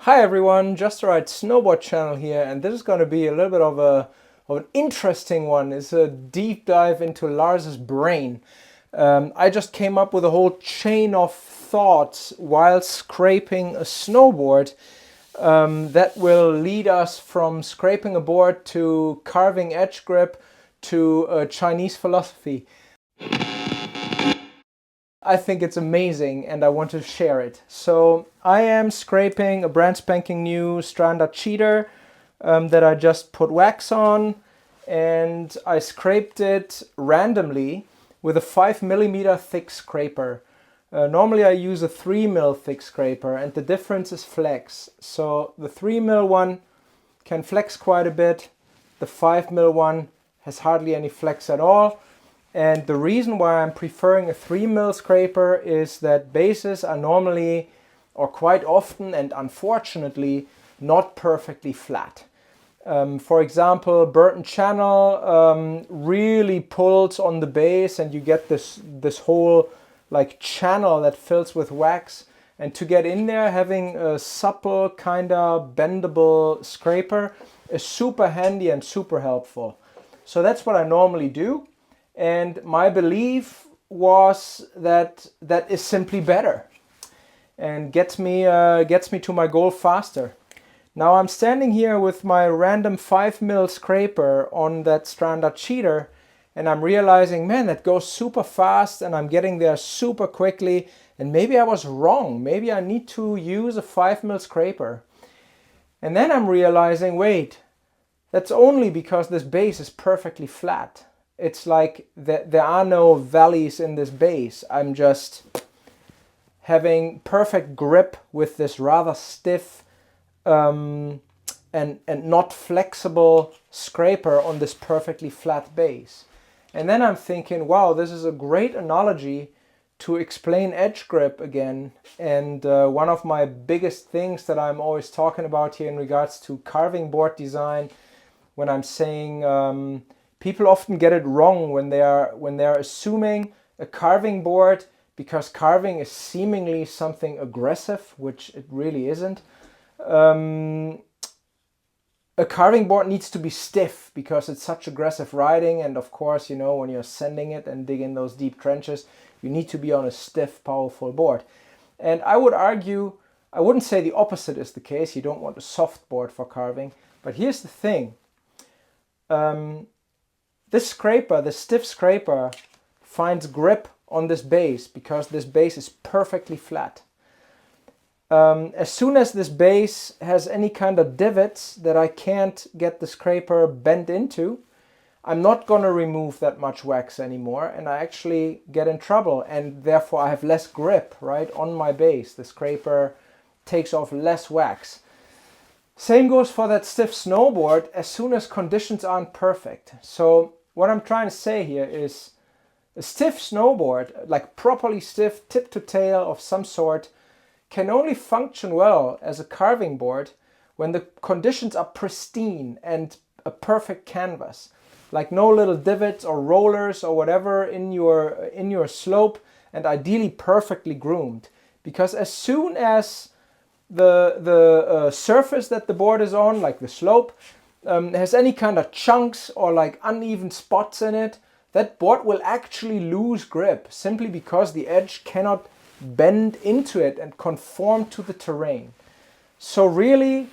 Hi everyone, JUSTPADRIDE Snowboard channel here, and this is going to be a little bit of an interesting one. It's a deep dive into Lars's brain. I just came up with a whole chain of thoughts while scraping a snowboard that will lead us from scraping a board to carving edge grip to Chinese philosophy. I think it's amazing and I want to share it. So I am scraping a brand spanking new Standard cheater that I just put wax on, and I scraped it randomly with a 5 mm thick scraper. Normally I use a 3 mm thick scraper, and the difference is flex. So the 3 mm one can flex quite a bit. The 5 mm one has hardly any flex at all. And the reason why I'm preferring a 3 mm scraper is that bases are normally, or quite often and unfortunately, not perfectly flat. For example, Burton channel really pulls on the base, and you get this whole like channel that fills with wax. And to get in there, having a supple, kinda bendable scraper is super handy and super helpful. So that's what I normally do. And my belief was that that is simply better and gets me to my goal faster. Now I'm standing here with my random 5 mm scraper on that Standard cheater, and I'm realizing, man, that goes super fast and I'm getting there super quickly, and maybe I was wrong. Maybe I need to use a 5 mm scraper. And then I'm realizing, wait, that's only because this base is perfectly flat. It's like there are no valleys in this base. I'm just having perfect grip with this rather stiff and not flexible scraper on this perfectly flat base. And then I'm thinking, wow, this is a great analogy to explain edge grip again. And one of my biggest things that I'm always talking about here in regards to carving board design, when I'm saying people often get it wrong when they're assuming a carving board, because carving is seemingly something aggressive, which it really isn't. A carving board needs to be stiff because it's such aggressive riding, and of course, you know, when you're sanding it and digging those deep trenches, you need to be on a stiff, powerful board. And I would argue, I wouldn't say the opposite is the case. You don't want a soft board for carving. But here's the thing. This scraper, the stiff scraper, finds grip on this base because this base is perfectly flat. As soon as this base has any kind of divots that I can't get the scraper bent into, I'm not going to remove that much wax anymore, and I actually get in trouble, and therefore I have less grip, right, on my base. The scraper takes off less wax. Same goes for that stiff snowboard as soon as conditions aren't perfect. So what I'm trying to say here is a stiff snowboard, like properly stiff, tip to tail of some sort, can only function well as a carving board when the conditions are pristine and a perfect canvas. Like no little divots or rollers or whatever in your slope, and ideally perfectly groomed. Because as soon as the surface that the board is on, like the slope, has any kind of chunks or like uneven spots in it, that board will actually lose grip simply because the edge cannot bend into it and conform to the terrain. So really,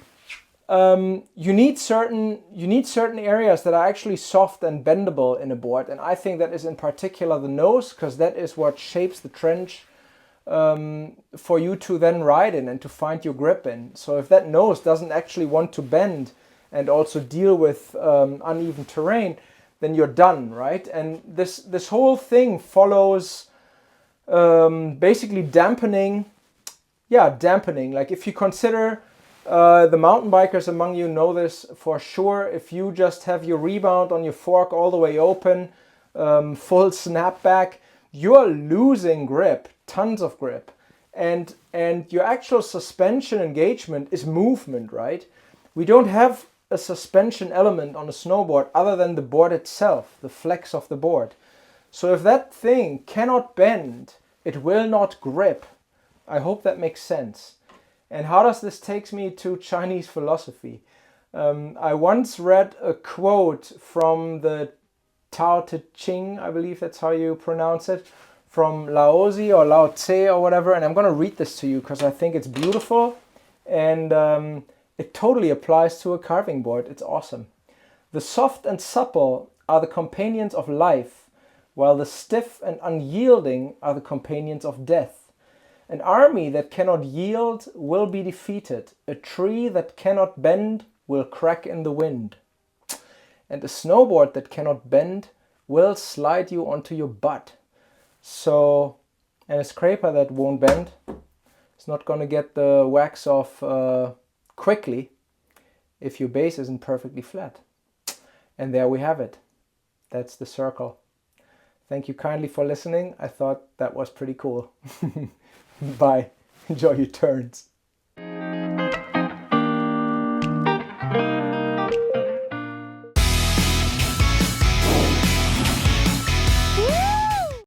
you need certain areas that are actually soft and bendable in a board, and I think that is in particular the nose, because that is what shapes the trench for you to then ride in and to find your grip in. So if that nose doesn't actually want to bend and also deal with uneven terrain, then you're done, right? And this whole thing follows basically dampening. Like if you consider, the mountain bikers among you know this for sure, if you just have your rebound on your fork all the way open, full snapback, you're losing grip, tons of grip. And your actual suspension engagement is movement, right? We don't have a suspension element on a snowboard other than the board itself, the flex of the board. So if that thing cannot bend, it will not grip. I hope that makes sense. And how does this take me to Chinese philosophy? I once read a quote from the Tao Te Ching, I believe that's how you pronounce it, from Laozi or Lao Tse or whatever, and I'm going to read this to you because I think it's beautiful, and it totally applies to a carving board. It's awesome. The soft and supple are the companions of life, while the stiff and unyielding are the companions of death. An army that cannot yield will be defeated. A tree that cannot bend will crack in the wind. And a snowboard that cannot bend will slide you onto your butt. So, and a scraper that won't bend is not going to get the wax off quickly if your base isn't perfectly flat. And there we have it. That's the circle. Thank you kindly for listening. I thought that was pretty cool. Bye. Enjoy your turns.